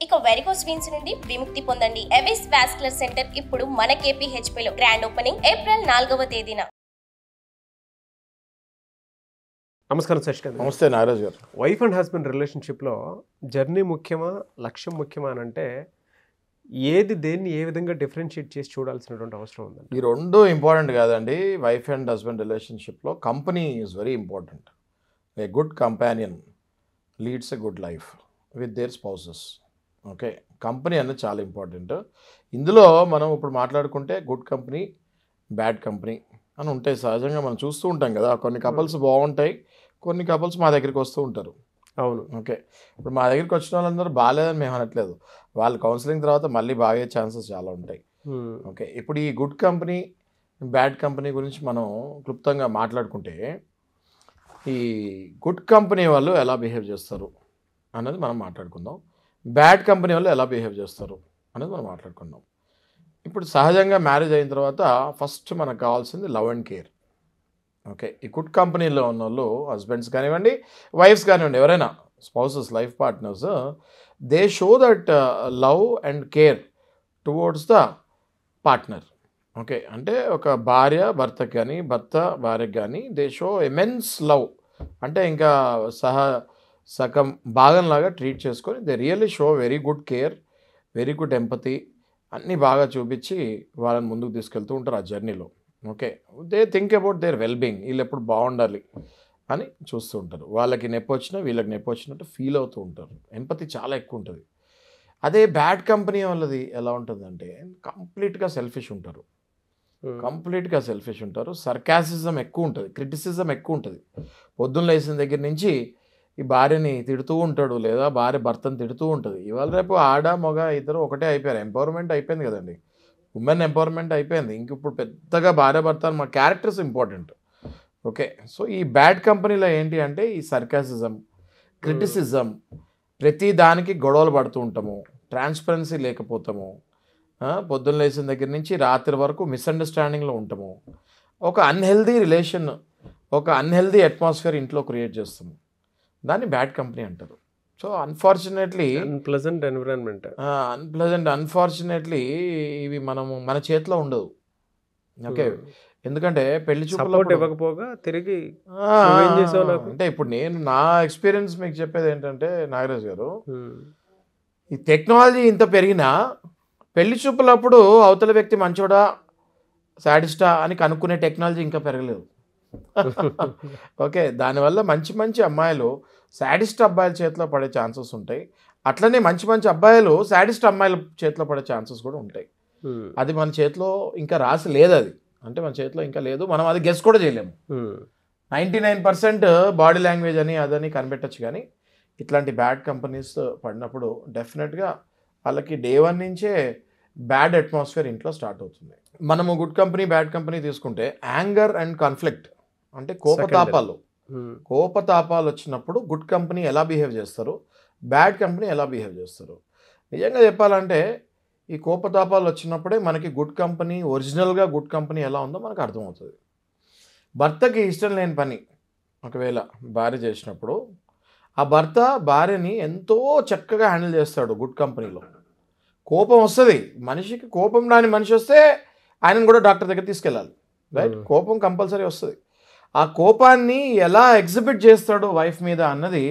ఇక varicose veins నుండి విముక్తి పొందండి. ఎవిస్ వాస్కులర్ సెంటర్ ఇప్పుడు మన KPHP లో గ్రాండ్ ఓపెనింగ్ ఏప్రిల్ 4వ తేదీన. నమస్కారం శశికాంత్. నమస్తే నాగరాజ్ గారు. వైఫ్ అండ్ హస్బెండ్ రిలేషన్షిప్లో జర్నీ ముఖ్యమా, లక్ష్యం ముఖ్యమా అని అంటే దేన్ని ఏ విధంగా డిఫరెన్షియేట్ చేసి చూడాల్సినటువంటి అవసరం ఉందండి? ఈ రెండు ఇంపార్టెంట్ కాదండి. వైఫ్ అండ్ హస్బెండ్ రిలేషన్షిప్లో company is very important. A good companion leads a good life with their spouses. Okay, company అనేది చాలా ఇంపార్టెంట్. ఇందులో మనం ఇప్పుడు మాట్లాడుకుంటే గుడ్ కంపెనీ, బ్యాడ్ కంపెనీ అని ఉంటాయి. సహజంగా మనం చూస్తూ ఉంటాం కదా, కొన్ని కపుల్స్ బాగుంటాయి, కొన్ని కపుల్స్ మా దగ్గరికి వస్తూ ఉంటారు. అవును. ఓకే, ఇప్పుడు మా దగ్గరికి వచ్చిన వాళ్ళందరూ బాగాలేదని మేము అనట్లేదు. వాళ్ళు కౌన్సిలింగ్ తర్వాత మళ్ళీ బాగే ఛాన్సెస్ చాలా ఉంటాయి. ఓకే, ఇప్పుడు ఈ గుడ్ కంపెనీ, బ్యాడ్ కంపెనీ గురించి మనం క్లుప్తంగా మాట్లాడుకుంటే, ఈ గుడ్ కంపెనీ వాళ్ళు ఎలా బిహేవ్ చేస్తారు అనేది మనం మాట్లాడుకుందాం. బ్యాడ్ కంపెనీ వాళ్ళు ఎలా బిహేవ్ చేస్తారు అనేది మనం మాట్లాడుకుందాం. ఇప్పుడు సహజంగా మ్యారేజ్ అయిన తర్వాత ఫస్ట్ మనకు కావాల్సింది లవ్ అండ్ కేర్. ఓకే, ఈ గుడ్ కంపెనీలో ఉన్న వాళ్ళు హస్బెండ్స్ కానివ్వండి, వైఫ్స్ కానివ్వండి, ఎవరైనా spouses, life partners, they show that love and care towards the partner. Okay, అంటే ఒక భార్య భర్తకి కానీ, భర్త భార్యకి కానీ దే షో ఎమెన్స్ లవ్. అంటే ఇంకా సగం భాగంలాగా ట్రీట్ చేసుకొని they really show very good care, very good empathy అన్నీ బాగా చూపించి వాళ్ళని ముందుకు తీసుకెళ్తూ ఉంటారు ఆ జర్నీలో. Okay, they think about their wellbeing, వీళ్ళు ఎప్పుడు బాగుండాలి అని చూస్తూ ఉంటారు. వాళ్ళకి నొప్పి వచ్చినా వీళ్ళకి నొప్పి వచ్చినట్టు ఫీల్ అవుతూ ఉంటారు. ఎంపతి చాలా ఎక్కువ ఉంటుంది. అదే బ్యాడ్ కంపెనీ వాళ్ళది ఎలా ఉంటుందంటే కంప్లీట్గా సెల్ఫిష్ ఉంటారు. కంప్లీట్గా సెల్ఫిష్ ఉంటారు. సర్కాసిజం ఎక్కువ ఉంటుంది, క్రిటిసిజం ఎక్కువ ఉంటుంది. పొద్దున్న లేచిన దగ్గర నుంచి ఈ భార్యని తిడుతూ ఉంటాడు, లేదా భార్య భర్తను తిడుతూ ఉంటుంది. ఇవాళ రేపు ఆడ మగ ఇద్దరు ఒకటే అయిపోయారు. ఎంపవర్మెంట్ అయిపోయింది కదండి, ఉమెన్ ఎంపవర్మెంట్ అయిపోయింది. ఇంక ఇప్పుడు పెద్దగా భార్య భర్త మా క్యారెక్టర్స్ ఇంపార్టెంట్. ఓకే, సో ఈ బ్యాడ్ కంపెనీలో ఏంటి అంటే ఈ సర్కాసిజం, క్రిటిసిజం, ప్రతి దానికి గొడవలు పడుతూ ఉంటాము, ట్రాన్స్పరెన్సీ లేకపోతాము, పొద్దున్న లేచిన దగ్గర నుంచి రాత్రి వరకు మిస్అండర్స్టాండింగ్లో ఉంటాము, ఒక అన్హెల్దీ రిలేషన్, ఒక అన్హెల్దీ అట్మాస్ఫియర్ ఇంట్లో క్రియేట్ చేస్తాము. దాన్ని బ్యాడ్ కంపెనీ అంటారు. So unfortunately unpleasant environment, unfortunately ఇవి మన చేతిలో ఉండదు. ఓకే, ఎందుకంటే పెళ్లి చూపులో ఇవ్వకపోగా తిరిగి అంటే ఇప్పుడు నేను నా ఎక్స్పీరియన్స్ మీకు చెప్పేది ఏంటంటే నాగరాజ్ గారు, ఈ టెక్నాలజీ ఇంత పెరిగినా పెళ్లి చూపులప్పుడు అవతల వ్యక్తి మంచోడా సాడిస్టా అని కనుక్కునే టెక్నాలజీ ఇంకా పెరగలేదు. ఓకే, దానివల్ల మంచి మంచి అమ్మాయిలు సాడిస్ట్ అబ్బాయిల చేతిలో పడే ఛాన్సెస్ ఉంటాయి. అట్లనే మంచి మంచి అబ్బాయిలు సాడిస్ట్ అమ్మాయిల చేతిలో పడే ఛాన్సెస్ కూడా ఉంటాయి. అది మన చేతిలో ఇంకా రాసి లేదు. అది అంటే మన చేతిలో ఇంకా లేదు, మనం అది గెస్ కూడా చేయలేము. 99% బాడీ లాంగ్వేజ్ అని అదని కనిపెట్టచ్చు. కానీ ఇట్లాంటి బ్యాడ్ కంపెనీస్ పడినప్పుడు డెఫినెట్గా వాళ్ళకి డే 1 నుంచే బ్యాడ్ అట్మాస్ఫియర్ ఇంట్లో స్టార్ట్ అవుతుంది. మనము గుడ్ కంపెనీ, బ్యాడ్ కంపెనీ తీసుకుంటే యాంగర్ అండ్ కాన్ఫ్లిక్ట్ అంటే కోపతాపాలు వచ్చినప్పుడు గుడ్ కంపెనీ ఎలా బిహేవ్ చేస్తారు, బ్యాడ్ కంపెనీ ఎలా బిహేవ్ చేస్తారు. నిజంగా చెప్పాలంటే ఈ కోపతాపాలు వచ్చినప్పుడే మనకి గుడ్ కంపెనీ, ఒరిజినల్గా గుడ్ కంపెనీ ఎలా ఉందో మనకు అర్థమవుతుంది. భర్తకి ఇష్టం లేని పని ఒకవేళ భార్య చేసినప్పుడు ఆ భర్త భార్యని ఎంతో చక్కగా హ్యాండిల్ చేస్తాడు గుడ్ కంపెనీలో. కోపం వస్తుంది మనిషికి, కోపం రాని మనిషి వస్తే ఆయనను కూడా డాక్టర్ దగ్గర తీసుకెళ్ళాలి, రైట్? కోపం కంపల్సరీ వస్తుంది. ఆ కోపాన్ని ఎలా ఎగ్జిబిట్ చేస్తాడు వైఫ్ మీద అన్నది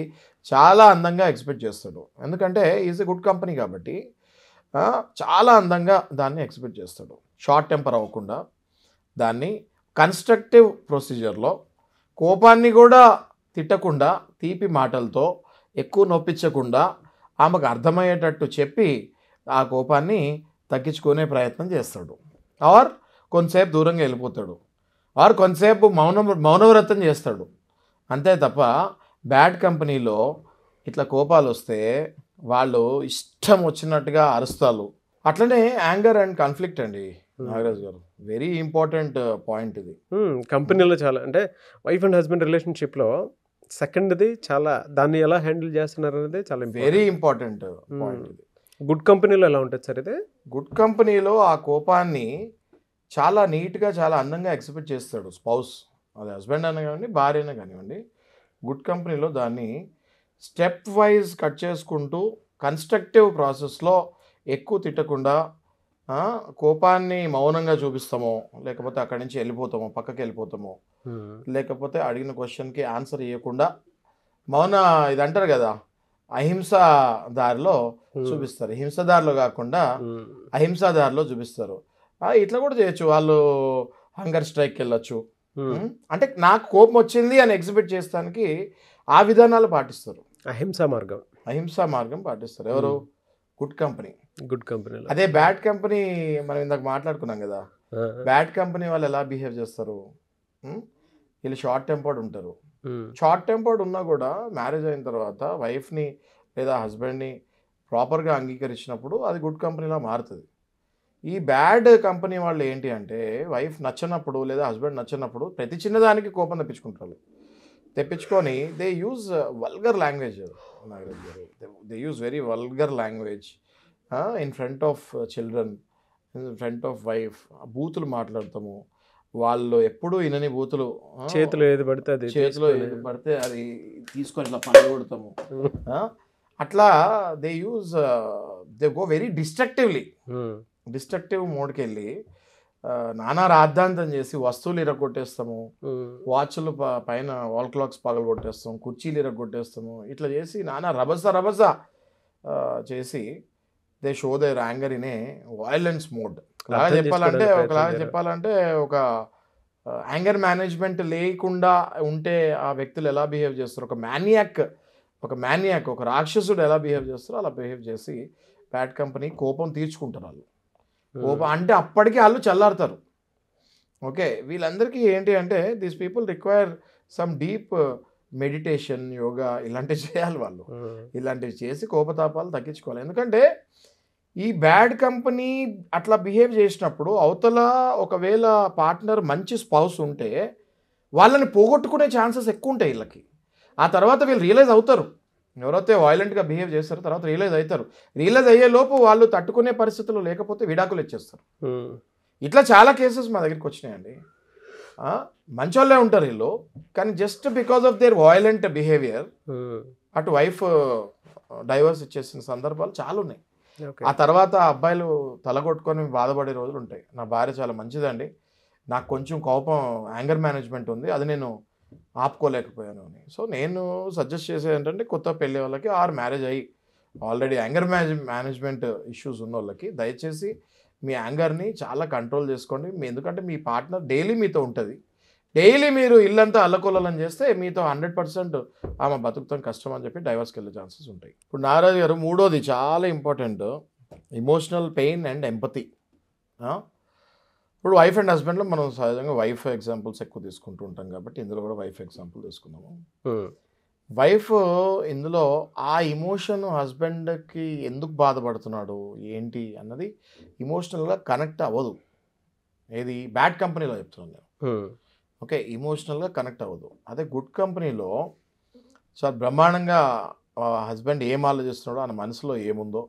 చాలా అందంగా ఎగ్జిబిట్ చేస్తాడు. ఎందుకంటే ఈజ్ ఎ గుడ్ కంపెనీ కాబట్టి చాలా అందంగా దాన్ని ఎగ్జిబిట్ చేస్తాడు. షార్ట్ టెంపర్ అవ్వకుండా దాన్ని కన్స్ట్రక్టివ్ ప్రొసీజర్లో, కోపాన్ని కూడా తిట్టకుండా తీపి మాటలతో ఎక్కువ నొప్పించకుండా ఆమెకు అర్థమయ్యేటట్టు చెప్పి ఆ కోపాన్ని తగ్గించుకునే ప్రయత్నం చేస్తాడు. ఆర్ కొంతసేపు దూరంగా వెళ్ళిపోతాడు, ఆర్ కొంతసేపు మౌనవ్రతం చేస్తాడు. అంతే తప్ప బ్యాడ్ కంపెనీలో ఇట్లా కోపాలు వస్తే వాళ్ళు ఇష్టం వచ్చినట్టుగా అరుస్తారు. అట్లనే యాంగర్ అండ్ కాన్ఫ్లిక్ట్ అండి నాగరాజ్ గారు, వెరీ ఇంపార్టెంట్ పాయింట్ ఇది. కంపెనీలో చాలా అంటే వైఫ్ అండ్ హస్బెండ్ రిలేషన్షిప్లో సెకండ్ది చాలా, దాన్ని ఎలా హ్యాండిల్ చేస్తున్నారు అనేది చాలా వెరీ ఇంపార్టెంట్ పాయింట్ ఇది. గుడ్ కంపెనీలో ఎలా ఉంటుంది సార్ ఇది? గుడ్ కంపెనీలో ఆ కోపాన్ని చాలా నీట్గా, చాలా అందంగా ఎగ్జిబిట్ చేస్తాడు స్పౌస్, అది హస్బెండ్ అయినా కానివ్వండి, భార్య అయినా కానివ్వండి. గుడ్ కంపెనీలో దాన్ని స్టెప్ వైజ్ కట్ చేసుకుంటూ కన్స్ట్రక్టివ్ ప్రాసెస్లో ఎక్కువ తిట్టకుండా కోపాన్ని మౌనంగా చూపిస్తామో, లేకపోతే అక్కడి నుంచి వెళ్ళిపోతామో, పక్కకి వెళ్ళిపోతామో, లేకపోతే అడిగిన క్వశ్చన్కి ఆన్సర్ ఇవ్వకుండా మౌన ఇది అంటారు కదా, అహింస దారిలో చూపిస్తారు. హింస దారిలో కాకుండా అహింసా దారిలో చూపిస్తారు. ఇట్లా కూడా చేయొచ్చు. వాళ్ళు హంగర్ స్ట్రైక్కి వెళ్ళొచ్చు. అంటే నాకు కోపం వచ్చింది అని ఎగ్జిబిట్ చేస్తానికి ఆ విధానాలు పాటిస్తారు. అహింసా మార్గం పాటిస్తారు. ఎవరు? Good company. అదే బ్యాడ్ కంపెనీ మనం ఇందాక మాట్లాడుకున్నాం కదా, బ్యాడ్ కంపెనీ వాళ్ళు ఎలా బిహేవ్ చేస్తారు? వీళ్ళు షార్ట్ టెంపర్డ్ ఉంటారు. షార్ట్ టెంపర్డ్ ఉన్నా కూడా మ్యారేజ్ అయిన తర్వాత వైఫ్ని లేదా హస్బెండ్ని ప్రాపర్గా అంగీకరించినప్పుడు అది గుడ్ కంపెనీలా మారుతుంది. ఈ బ్యాడ్ కంపెనీ వాళ్ళు ఏంటి అంటే, వైఫ్ నచ్చినప్పుడు లేదా హస్బెండ్ నచ్చినప్పుడు ప్రతి చిన్నదానికి కోపం తెప్పించుకొని they use vulgar language. They use very vulgar language in front of children, in front of wife. బూతులు మాట్లాడతాము. వాళ్ళు ఎప్పుడూ ఇనని బూతులు, చేతిలో ఏది పడితే అది తీసుకొని ఇట్లా పడగొడతాము. అట్లా దే గో వెరీ డిస్ట్రక్టివ్ మోడ్కి వెళ్ళి నానా రాద్ధాంతం చేసి వస్తువులు ఇరగొట్టేస్తాము, వాచ్లు పైన వాల్ క్లాక్స్ పగలగొట్టేస్తాం, కుర్చీలు ఇరగొట్టేస్తాము. ఇట్లా చేసి నానా రభస చేసి they show their anger in a violence mode. ఒకలాగా చెప్పాలంటే ఒక యాంగర్ మేనేజ్మెంట్ లేకుండా ఉంటే ఆ వ్యక్తులు ఎలా బిహేవ్ చేస్తారు, ఒక రాక్షసుడు ఎలా బిహేవ్ చేస్తారో అలా బిహేవ్ చేసి బ్యాడ్ కంపెనీ కోపం తీర్చుకుంటారు. వాళ్ళు కోపం అంటే అప్పటికి వాళ్ళు చల్లారుతారు. ఓకే, వీళ్ళందరికీ ఏంటి అంటే these people require some deep meditation, yoga ఇలాంటివి చేయాలి. వాళ్ళు ఇలాంటివి చేసి కోపతాపాలు తగ్గించుకోవాలి. ఎందుకంటే ఈ బ్యాడ్ కంపెనీ అట్లా బిహేవ్ చేసినప్పుడు అవతల ఒకవేళ పార్ట్నర్ మంచి స్పౌస్ ఉంటే వాళ్ళని పోగొట్టుకునే ఛాన్సెస్ ఎక్కువ ఉంటాయి వీళ్ళకి. ఆ తర్వాత వీళ్ళు రియలైజ్ అవుతారు. ఎవరైతే వైలెంట్గా బిహేవ్ చేస్తారో తర్వాత రియలైజ్ అవుతారు. రియలైజ్ అయ్యే లోపు వాళ్ళు తట్టుకునే పరిస్థితులు లేకపోతే విడాకులు ఇచ్చేస్తారు. ఇట్లా చాలా కేసెస్ మా దగ్గరికి వచ్చినాయండి. మంచోళ్ళే ఉంటారు వీళ్ళు, కానీ just because of their violent behaviour అటు వైఫ్ డైవర్స్ ఇచ్చేసిన సందర్భాలు చాలా ఉన్నాయి. ఆ తర్వాత అబ్బాయిలు తలగొట్టుకొని బాధపడే రోజులు ఉంటాయి. నా భార్య చాలా మంచిదండి, నాకు కొంచెం కోపం, యాంగర్ మేనేజ్మెంట్ ఉంది, అది నేను ఆపుకోలేకపోయాను అని. సో నేను సజెస్ట్ చేసేది ఏంటంటే కొత్త పెళ్ళి వాళ్ళకి ఆర్ మ్యారేజ్ అయ్యి ఆల్రెడీ యాంగర్ మేనేజ్మెంట్ ఇష్యూస్ ఉన్న వాళ్ళకి దయచేసి మీ యాంగర్ని చాలా కంట్రోల్ చేసుకోండి. ఎందుకంటే మీ పార్ట్నర్ డైలీ మీతో ఉంటుంది. డైలీ మీరు ఇల్లంతా అల్లకొల్లని చేస్తే మీతో 100% ఆమె బతుకుతాం కష్టం అని చెప్పి డైవర్స్కి వెళ్ళే ఛాన్సెస్ ఉంటాయి. ఇప్పుడు నారాజు గారు మూడోది చాలా important, emotional pain and empathy. ఇప్పుడు వైఫ్ అండ్ హస్బెండ్లో మనం సహజంగా వైఫ్ ఎగ్జాంపుల్స్ ఎక్కువ తీసుకుంటూ ఉంటాం కాబట్టి ఇందులో కూడా వైఫ్ ఎగ్జాంపుల్ తీసుకున్నాము. వైఫ్ ఇందులో ఆ ఇమోషన్ హస్బెండ్కి ఎందుకు బాధపడుతున్నాడు ఏంటి అన్నది ఇమోషనల్గా కనెక్ట్ అవ్వదు. ఏది బ్యాడ్ కంపెనీలో చెప్తున్నాను నేను. ఓకే, ఇమోషనల్గా కనెక్ట్ అవ్వదు. అదే గుడ్ కంపెనీలో చాలా బ్రహ్మాండంగా హస్బెండ్ ఏం ఆలోచిస్తున్నాడో ఆయన మనసులో ఏముందో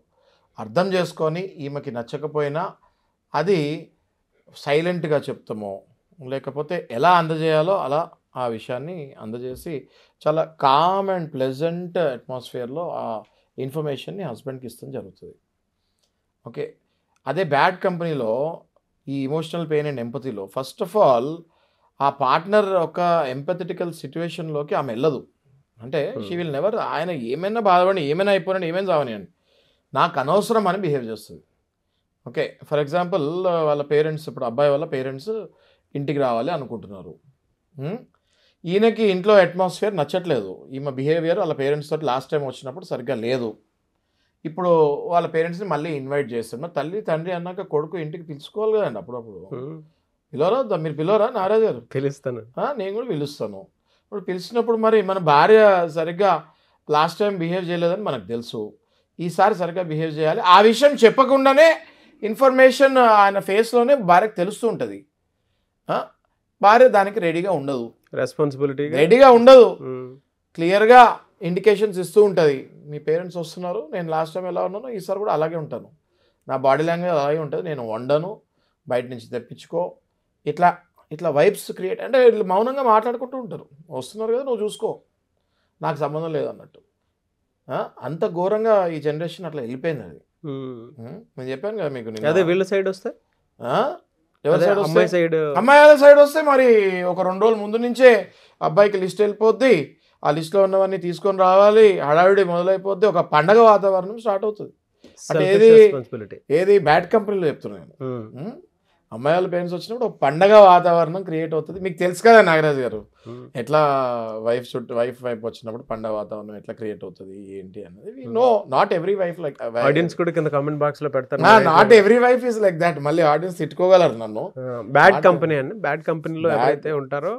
అర్థం చేసుకొని ఈమెకి నచ్చకపోయినా అది సైలెంట్గా చెప్తామో లేకపోతే ఎలా అందజేయాలో అలా ఆ విషయాన్ని అందజేసి చాలా కామ్ అండ్ ప్లెజెంట్ అట్మాస్ఫియర్లో ఆ ఇన్ఫర్మేషన్ని హస్బెండ్కి ఇస్తాం జరుగుతుంది. ఓకే, అదే బ్యాడ్ కంపెనీలో ఈ ఇమోషనల్ పెయిన్ అండ్ ఎంపతిలో ఫస్ట్ ఆఫ్ ఆల్ ఆ పార్ట్నర్ ఒక ఎంపథెటికల్ సిచ్యువేషన్లోకి ఆమె వెళ్ళదు. అంటే షీ విల్ నెవర్, ఆయన ఏమైనా బాధపడి ఏమైనా అయిపోయినా ఏమైనా చావనియండి నాకు అనవసరం అని బిహేవ్ చేస్తుంది. ఓకే, ఫర్ ఎగ్జాంపుల్ వాళ్ళ పేరెంట్స్, ఇప్పుడు అబ్బాయి వాళ్ళ పేరెంట్స్ ఇంటికి రావాలి అనుకుంటున్నారు. ఈయనకి ఇంట్లో అట్మాస్ఫియర్ నచ్చట్లేదు, ఈమె బిహేవియర్ వాళ్ళ పేరెంట్స్ తోటి లాస్ట్ టైం వచ్చినప్పుడు సరిగ్గా లేదు. ఇప్పుడు వాళ్ళ పేరెంట్స్ని మళ్ళీ ఇన్వైట్ చేస్తారు. మరి తల్లి తండ్రి అన్నాక కొడుకు ఇంటికి పిలుచుకోవాలి కదండి. అప్పుడప్పుడు పిలవరా, మీరు పిలవరా నారాజు గారు? పిలుస్తాను, నేను కూడా పిలుస్తాను. ఇప్పుడు పిలిచినప్పుడు మరి మన భార్య సరిగ్గా లాస్ట్ టైం బిహేవ్ చేయలేదని మనకు తెలుసు, ఈసారి సరిగ్గా బిహేవ్ చేయాలి. ఆ విషయం చెప్పకుండానే ఇన్ఫర్మేషన్ ఆయన ఫేస్లోనే భార్యకు తెలుస్తూ ఉంటుంది. భార్య దానికి రెడీగా ఉండదు, రెస్పాన్సిబిలిటీ రెడీగా ఉండదు. క్లియర్గా ఇండికేషన్స్ ఇస్తూ ఉంటుంది, మీ పేరెంట్స్ వస్తున్నారు, నేను లాస్ట్ టైం ఎలా ఉన్నానో ఈసారి కూడా అలాగే ఉంటాను, నా బాడీ లాంగ్వేజ్ అలాగే ఉంటుంది, నేను వండను, బయట నుంచి తెప్పించుకో, ఇట్లా వైబ్స్ క్రియేట్. అంటే మౌనంగా మాట్లాడుకుంటూ ఉంటారు, వస్తున్నారు కదా నువ్వు చూసుకో, నాకు సంబంధం లేదన్నట్టు. అంత ఘోరంగా ఈ జనరేషన్ అట్లా వెళ్ళిపోయింది. అది నేను చెప్పాను కదా మీకు. అదే వీళ్ళ సైడ్ వస్తే ఎవరి సైడ్ వస్తే అమ్మాయి సైడ్, అమ్మాయిల సైడ్ వస్తే మరి ఒక 2 రోజుల ముందు నుంచే అబ్బాయికి లిస్ట్ వెళ్ళిపోద్ది, ఆ లిస్ట్లో ఉన్నవన్నీ తీసుకొని రావాలి, హడావిడి మొదలైపోద్ది, ఒక పండగ వాతావరణం స్టార్ట్ అవుతుంది. అంటే ఏది బ్యాడ్ కంపెనీలో చెప్తున్నాను. అమ్మాయి వాళ్ళ పేరెంట్స్ వచ్చినప్పుడు ఒక పండగ వాతావరణం క్రియేట్ అవుతుంది. మీకు తెలుసు కదా నాగరాజు గారు, ఎట్లా వైఫ్ వచ్చినప్పుడు పండగ వాతావరణం ఎట్లా క్రియేట్ అవుతుంది ఏంటి అన్నది. No, not every wife like. Audience కూడా కింద కామెంట్ బాక్స్ లో పెడతారు, not every wife is like that. మళ్ళీ ఆడియన్స్ తిట్టుకోగలరు నన్ను. బ్యాడ్ కంపెనీ అని, బ్యాడ్ కంపెనీలో ఎవరైతే ఉంటారో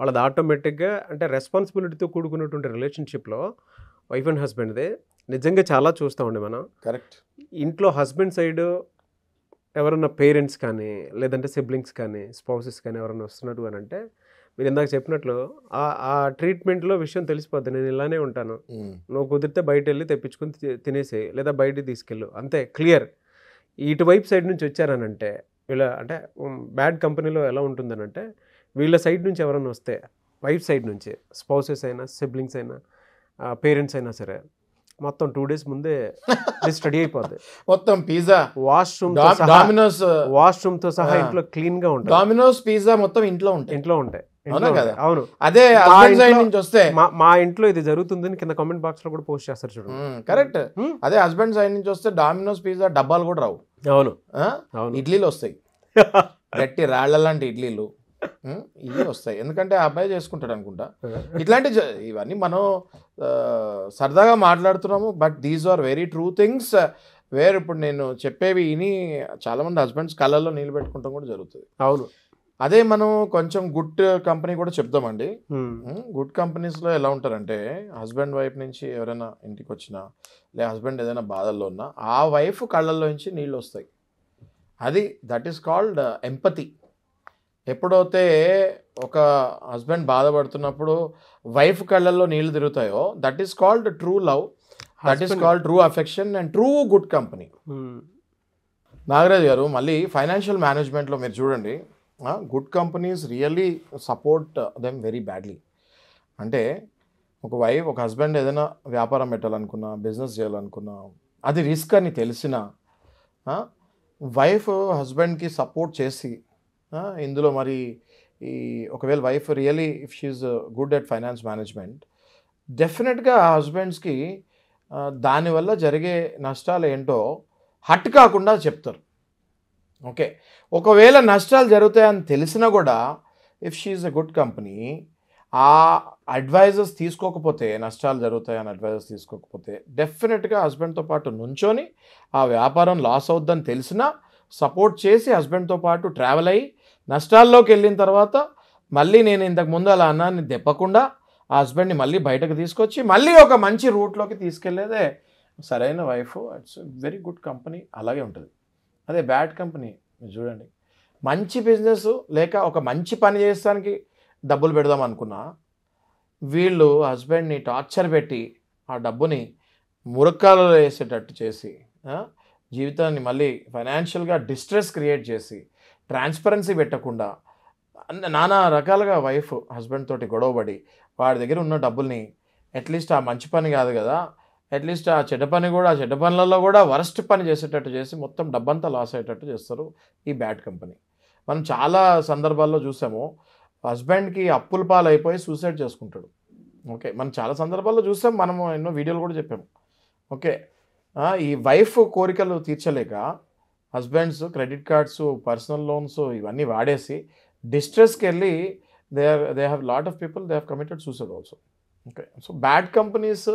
వాళ్ళది ఆటోమేటిక్ గా, అంటే రెస్పాన్సిబిలిటీతో కూడుకున్నటువంటి రిలేషన్షిప్ లో వైఫ్ అండ్ హస్బెండ్దే నిజంగా చాలా చూస్తామండి మనం. కరెక్ట్. ఇంట్లో హస్బెండ్ సైడ్ ఎవరన్నా పేరెంట్స్ కానీ, లేదంటే సిబ్లింగ్స్ కానీ, స్పౌసెస్ కానీ ఎవరన్నా వస్తున్నట్టు అని అంటే, మీరు ఇందాక చెప్పినట్లు ఆ ట్రీట్మెంట్లో విషయం తెలిసిపోద్ది. నేను ఇలానే ఉంటాను, నువ్వు కుదిరితే బయట వెళ్ళి తెప్పించుకుని తినేసి, లేదా బయటికి తీసుకెళ్ళు, అంతే, క్లియర్. ఇటువైపు సైడ్ నుంచి వచ్చారనంటే వీళ్ళ, అంటే బ్యాడ్ కంపెనీలో ఎలా ఉంటుందనంటే, వీళ్ళ సైడ్ నుంచి ఎవరన్నా వస్తే, వైఫ్ సైడ్ నుంచి స్పౌసెస్ అయినా, సిబ్లింగ్స్ అయినా, పేరెంట్స్ అయినా సరే, మొత్తం 2 days ముందే స్టడీ అయిపోద్ది. మొత్తం పిజ్జా, డామినోస్ వాష్రూమ్ తో సహా ఇంట్లో క్లీన్ గా ఉంటుంది. డామినోస్ పిజ్జా మొత్తం ఇంట్లో ఉంటాయి. అవును. అదే నుంచి వస్తే మా ఇంట్లో ఇది జరుగుతుందని కింద కామెంట్ బాక్స్ లో కూడా పోస్ట్ చేస్తారు చూడండి. కరెక్ట్. అదే హస్బెండ్ సైడ్ నుంచి వస్తే డామినోస్ పిజ్జా డబ్బాలు కూడా రావు. అవును. ఇడ్లీలు వస్తాయి, గట్టి రాళ్ల లాంటి ఇడ్లీలు ఇవి వస్తాయి. ఎందుకంటే ఆ అబ్బాయి చేసుకుంటాడు అనుకుంటా. ఇట్లాంటి ఇవన్నీ మనం సరదాగా మాట్లాడుతున్నాము, but these are very true things. Where ఇప్పుడు నేను చెప్పేవి విని చాలా మంది హస్బెండ్స్ కళ్ళల్లో నీళ్ళు పెట్టుకుంటాం కూడా జరుగుతుంది. అవును. అదే మనం కొంచెం గుడ్ కంపెనీ కూడా చెప్దామండి. గుడ్ కంపెనీస్లో ఎలా ఉంటారంటే, హస్బెండ్ వైఫ్ నుంచి ఎవరైనా ఇంటికి వచ్చినా, లేదా హస్బెండ్ ఏదైనా బాధల్లో ఉన్నా, ఆ వైఫ్ కళ్ళల్లో నుంచి నీళ్ళు వస్తాయి. అది దట్ ఈస్ కాల్డ్ ఎంపతి. ఎప్పుడైతే ఒక హస్బెండ్ బాధపడుతున్నప్పుడు వైఫ్ కళ్ళల్లో నీళ్లు తిరుగుతాయో, that is called true love, that is called true affection and true good company. Nagaraj గారు, మళ్ళీ ఫైనాన్షియల్ మేనేజ్మెంట్లో మీరు చూడండి, good companies really support them very badly. అంటే ఒక హస్బెండ్ ఏదైనా వ్యాపారం పెట్టాలనుకున్నా, బిజినెస్ చేయాలనుకున్నా, అది రిస్క్ అని తెలిసినా వైఫ్ హస్బెండ్కి సపోర్ట్ చేసి, ఇందులో మరి ఒకవేళ wife really if she is good at finance management, డెఫినెట్గా ఆ హస్బెండ్స్కి దానివల్ల జరిగే నష్టాలు ఏంటో హట్ కాకుండా చెప్తారు. ఓకే, ఒకవేళ నష్టాలు జరుగుతాయని తెలిసినా కూడా if she is a good company, ఆ అడ్వైజర్స్ తీసుకోకపోతే, నష్టాలు జరుగుతాయని అడ్వైజర్స్ తీసుకోకపోతే, డెఫినెట్గా హస్బెండ్తో పాటు నుంచొని ఆ వ్యాపారం లాస్ అవుద్దని తెలిసినా సపోర్ట్ చేసి హస్బెండ్తో పాటు ట్రావెల్ అయ్యి నష్టాల్లోకి వెళ్ళిన తర్వాత మళ్ళీ నేను ఇంతకు ముందు అలా అన్నాన్ని దెప్పకుండా ఆ హస్బెండ్ని మళ్ళీ బయటకు తీసుకొచ్చి మళ్ళీ ఒక మంచి రూట్లోకి తీసుకెళ్లేదే సరైన wife. It's very good company. అలాగే ఉంటుంది. అదే బ్యాడ్ కంపెనీ మీరు చూడండి, మంచి బిజినెస్ లేక ఒక మంచి పని చేస్తానికి డబ్బులు పెడదాం అనుకున్నా, వీళ్ళు హస్బెండ్ని టార్చర్ పెట్టి ఆ డబ్బుని మురక్కాలలో వేసేటట్టు చేసి, జీవితాన్ని మళ్ళీ ఫైనాన్షియల్గా డిస్ట్రెస్ క్రియేట్ చేసి, ట్రాన్స్పరెన్సీ పెట్టకుండా, నానా రకాలుగా వైఫ్ హస్బెండ్ తోటి గొడవపడి వాడి దగ్గర ఉన్న డబ్బుల్ని అట్లీస్ట్ ఆ మంచి పని కాదు కదా, అట్లీస్ట్ ఆ చెడ్డ పనులలో కూడా వరస్ట్ పని చేసేటట్టు చేసి మొత్తం డబ్బంతా లాస్ అయ్యేటట్టు చేస్తారు ఈ బ్యాడ్ కంపెనీ. మనం చాలా సందర్భాల్లో చూసాము, హస్బెండ్కి అప్పుల పాలు అయిపోయి సూసైడ్ చేసుకుంటాడు. ఓకే, మనం చాలా సందర్భాల్లో చూసాం, మనము ఎన్నో వీడియోలు కూడా చెప్పాము. ఓకే, ఈ వైఫ్ కోరికలు తీర్చలేక husbands credit cards, personal loans ఇవన్నీ వాడేసి డిస్ట్రెస్కి వెళ్ళి they have lot of people they have committed suicide also. Okay, so bad companies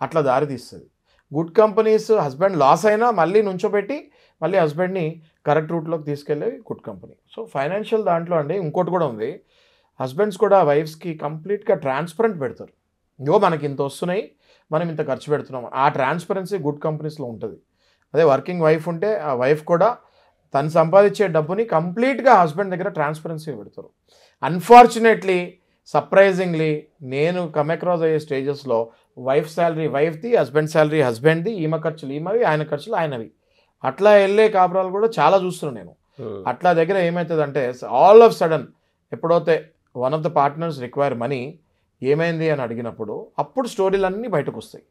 అట్లా దారి తీస్తుంది. గుడ్ కంపెనీస్ హస్బెండ్ లాస్ అయినా మళ్ళీ నుంచోబెట్టి మళ్ళీ హస్బెండ్ని కరెక్ట్ రూట్లోకి తీసుకెళ్ళే గుడ్ కంపెనీ. సో ఫైనాన్షియల్ దాంట్లో అండి ఇంకోటి కూడా ఉంది, హస్బెండ్స్ కూడా వైఫ్స్కి కంప్లీట్గా ట్రాన్స్పరెంట్ పెడతారు. మనకి ఇంత వస్తున్నాయి, మనం ఇంత ఖర్చు పెడుతున్నాం, ఆ ట్రాన్స్పరెన్సీ గుడ్ కంపెనీస్లో ఉంటుంది. అదే వర్కింగ్ వైఫ్ ఉంటే ఆ వైఫ్ కూడా తను సంపాదించే డబ్బుని కంప్లీట్గా హస్బెండ్ దగ్గర ట్రాన్స్పరెన్సీ పెడతారు. అన్ఫార్చునేట్లీ, సర్ప్రైజింగ్లీ, నేను కమ్ అక్రాస్ అయ్యే స్టేజెస్లో వైఫ్ శాలరీ వైఫ్ది, హస్బెండ్ శాలరీ హస్బెండ్ది, ఈమె ఖర్చులు ఈమెవి, ఆయన ఖర్చులు ఆయనవి, అట్లా వెళ్ళే కాపురాలు కూడా చాలా చూస్తున్నాను నేను. అట్లా దగ్గర ఏమవుతుందంటే ఆల్ ఆఫ్ సడన్ ఎప్పుడైతే one of the partners require money, ఏమైంది అని అడిగినప్పుడు అప్పుడు స్టోరీలన్నీ బయటకు వస్తాయి.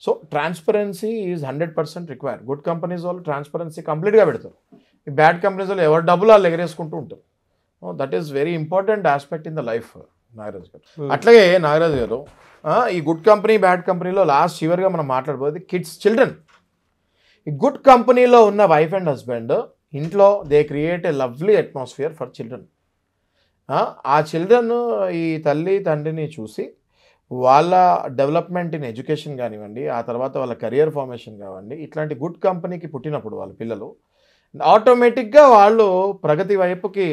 So transparency is 100% required. Good companies వాళ్ళు ట్రాన్స్పరెన్సీ కంప్లీట్గా పెడతారు. ఈ బ్యాడ్ కంపెనీస్ వాళ్ళు ఎవరి డబ్బులు వాళ్ళు ఎగరేసుకుంటూ ఉంటారు. That is very important aspect in the life Nagaraj గారు. అట్లాగే నాగరాజ్ గారు ఈ గుడ్ కంపెనీ బ్యాడ్ కంపెనీలో లాస్ట్ చివరిగా మనం మాట్లాడబోయేది కిడ్స్, చిల్డ్రన్. ఈ గుడ్ కంపెనీలో ఉన్న వైఫ్ అండ్ హస్బెండ్ ఇంట్లో they create a lovely atmosphere for children. ఆ చిల్డ్రన్ ఈ తల్లి తండ్రిని చూసి వాళ్ళ డెవలప్మెంట్ ఇన్ ఎడ్యుకేషన్ కానివ్వండి, ఆ తర్వాత వాళ్ళ కెరియర్ ఫార్మేషన్ కానివ్వండి, ఇట్లాంటి గుడ్ కంపెనీకి పుట్టినప్పుడు వాళ్ళ పిల్లలు ఆటోమేటిక్గా వాళ్ళు ప్రగతి వైపుకి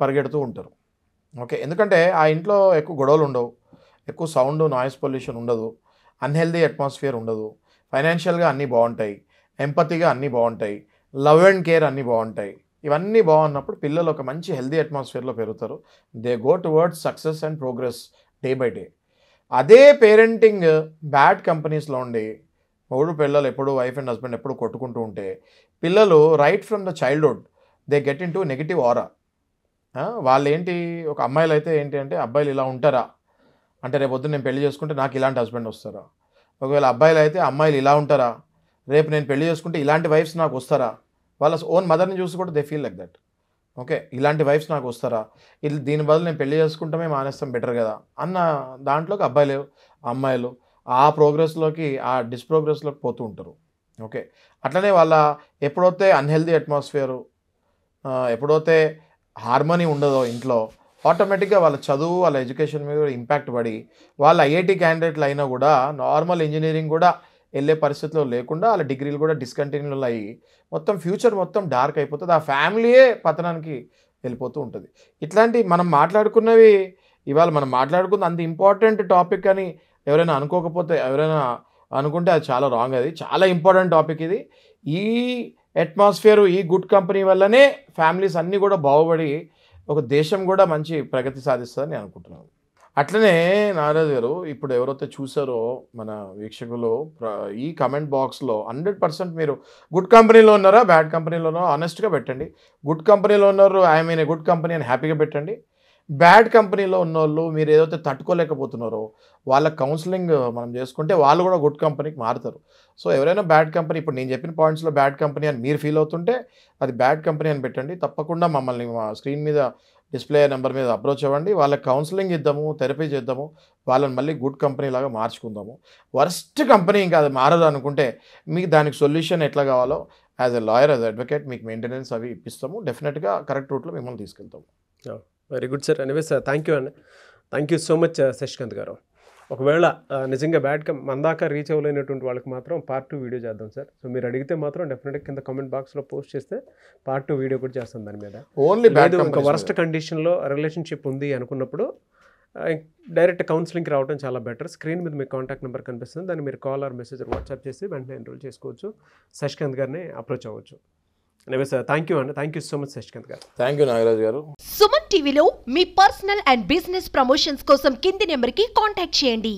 పరిగెడుతూ ఉంటారు. ఓకే, ఎందుకంటే ఆ ఇంట్లో ఎక్కువ గొడవలు ఉండవు, ఎక్కువ సౌండ్ నాయిస్ పొల్యూషన్ ఉండదు, అన్హెల్దీ అట్మాస్ఫియర్ ఉండదు, ఫైనాన్షియల్గా అన్నీ బాగుంటాయి, ఎంపతిగా అన్నీ బాగుంటాయి, లవ్ అండ్ కేర్ అన్నీ బాగుంటాయి. ఇవన్నీ బాగున్నప్పుడు పిల్లలు ఒక మంచి హెల్దీ అట్మాస్ఫియర్లో పెరుగుతారు. They go towards success and progress day by day. అదే పేరెంటింగ్ బ్యాడ్ కంపెనీస్లో ఉండి మొగుడు పిల్లలు ఎప్పుడు వైఫ్ అండ్ హస్బెండ్ ఎప్పుడు కొట్టుకుంటూ ఉంటే పిల్లలు right from the childhood they get into negative aura. వాళ్ళు ఏంటి, ఒక అమ్మాయిలు అయితే ఏంటి అంటే అబ్బాయిలు ఇలా ఉంటారా అంటే రేపు పొద్దున్న నేను పెళ్లి చేసుకుంటే నాకు ఇలాంటి హస్బెండ్ వస్తారా, ఒకవేళ అబ్బాయిలు అయితే అమ్మాయిలు ఇలా ఉంటారా, రేపు నేను పెళ్లి చేసుకుంటే ఇలాంటి వైఫ్స్ నాకు వస్తారా, వాళ్ళ ఓన్ మదర్ని చూసి కూడా they feel like that. Okay, ఇలాంటి వైఫ్స్ నాకు వస్తారా, ఇది దీని బదులు నేను పెళ్లి చేసుకుంటామే మానేస్తాం బెటర్ కదా అన్న దాంట్లోకి అబ్బాయిలు అమ్మాయిలు ఆ ప్రోగ్రెస్లోకి ఆ డిస్ప్రోగ్రెస్లోకి పోతూ ఉంటారు. ఓకే, అట్లనే వాళ్ళ ఎప్పుడైతే అన్హెల్దీ అట్మాస్ఫియరు, ఎప్పుడైతే హార్మనీ ఉండదో ఇంట్లో, ఆటోమేటిక్గా వాళ్ళ చదువు వాళ్ళ ఎడ్యుకేషన్ మీద కూడా ఇంపాక్ట్ పడి వాళ్ళ ఐఐటి క్యాండిడేట్లు అయినా కూడా నార్మల్ ఇంజనీరింగ్ కూడా వెళ్ళే పరిస్థితిలో లేకుండా వాళ్ళ డిగ్రీలు కూడా డిస్కంటిన్యూలు అయ్యి మొత్తం ఫ్యూచర్ మొత్తం డార్క్ అయిపోతుంది. ఆ ఫ్యామిలీయే పతనానికి వెళ్ళిపోతూ ఉంటుంది. ఇట్లాంటి మనం మాట్లాడుకున్నవి ఇవాళ మనం మాట్లాడుకున్న అంత ఇంపార్టెంట్ టాపిక్ అని ఎవరైనా అనుకోకపోతే, ఎవరైనా అనుకుంటే అది చాలా రాంగ్. అది చాలా ఇంపార్టెంట్ టాపిక్. ఇది ఈ అట్మాస్ఫియర్ ఈ గుడ్ కంపెనీ వల్లనే ఫ్యామిలీస్ అన్నీ కూడా బాగుపడి ఒక దేశం కూడా మంచి ప్రగతి సాధిస్తుందని నేను అనుకుంటున్నాను. అట్లనే నాగరాజు గారు ఇప్పుడు ఎవరైతే చూసారో మన వీక్షకులు ఈ కమెంట్ బాక్స్లో 100% మీరు గుడ్ కంపెనీలో ఉన్నారా బ్యాడ్ కంపెనీలో ఉన్నారో ఆనెస్ట్గా పెట్టండి. గుడ్ కంపెనీలో ఉన్నారు I mean a good company అని హ్యాపీగా పెట్టండి. బ్యాడ్ కంపెనీలో ఉన్నోళ్ళు మీరు ఏదైతే తట్టుకోలేకపోతున్నారో వాళ్ళ కౌన్సిలింగ్ మనం చేసుకుంటే వాళ్ళు కూడా గుడ్ కంపెనీకి మారుతారు. సో ఎవరైనా బ్యాడ్ కంపెనీ, ఇప్పుడు నేను చెప్పిన పాయింట్స్లో బ్యాడ్ కంపెనీ అని మీరు ఫీల్ అవుతుంటే అది బ్యాడ్ కంపెనీ అని పెట్టండి. తప్పకుండా మమ్మల్ని మా స్క్రీన్ మీద డిస్ప్లే నెంబర్ మీద అప్రోచ్ అవ్వండి. వాళ్ళకి కౌన్సిలింగ్ ఇద్దాము, థెరపీ చేద్దాము, వాళ్ళని మళ్ళీ గుడ్ కంపెనీ లాగా మార్చుకుందాము. వర్స్ట్ కంపెనీ ఇంకా అది మారదు అనుకుంటే మీకు దానికి సొల్యూషన్ ఎట్లా కావాలో as a lawyer, as advocate మీకు మెయింటెనెన్స్ అవి ఇప్పిస్తాము. డెఫినెట్గా కరెక్ట్ రూట్లో మిమ్మల్ని తీసుకెళ్తాము. Very good sir. Anyway sir, thank you అండి. Thank you so much Shashikant గారు. ఒకవేళ నిజంగా మన దాకా రీచ్ అవ్వలేనటువంటి వాళ్ళకి మాత్రం పార్ట్ 2 వీడియో చేద్దాం సార్. సో మీరు అడిగితే మాత్రం డెఫినెట్గా కింద కామెంట్ బాక్స్లో పోస్ట్ చేస్తే పార్ట్ 2 వీడియో కూడా చేస్తాం దాని మీద. ఓన్లీ లేదు ఇంకా వర్స్ట్ కండిషన్లో రిలేషన్షిప్ ఉంది అనుకున్నప్పుడు డైరెక్ట్ కౌన్సిలింగ్కి రావడం చాలా బెటర్. స్క్రీన్ మీద మీకు కాంటాక్ట్ నెంబర్ కనిపిస్తుంది, దాన్ని మీరు కాల్ ఆర్ మెసేజ్ వాట్సాప్ చేసి వెంటనే ఎన్రోల్ చేసుకోవచ్చు, శశికాంత్ గారిని అప్రోచ్ అవ్వచ్చు. ఎనీవే సార్, థ్యాంక్ యూ అండి. Thank you so much Shashikant గారు. థ్యాంక్ యూ నాగరాజ్ గారు. సుమన్ టీవీలో మీ పర్సనల్ అండ్ బిజినెస్ ప్రమోషన్స్ కోసం కింది నెంబర్కి కాంటాక్ట్ చేయండి.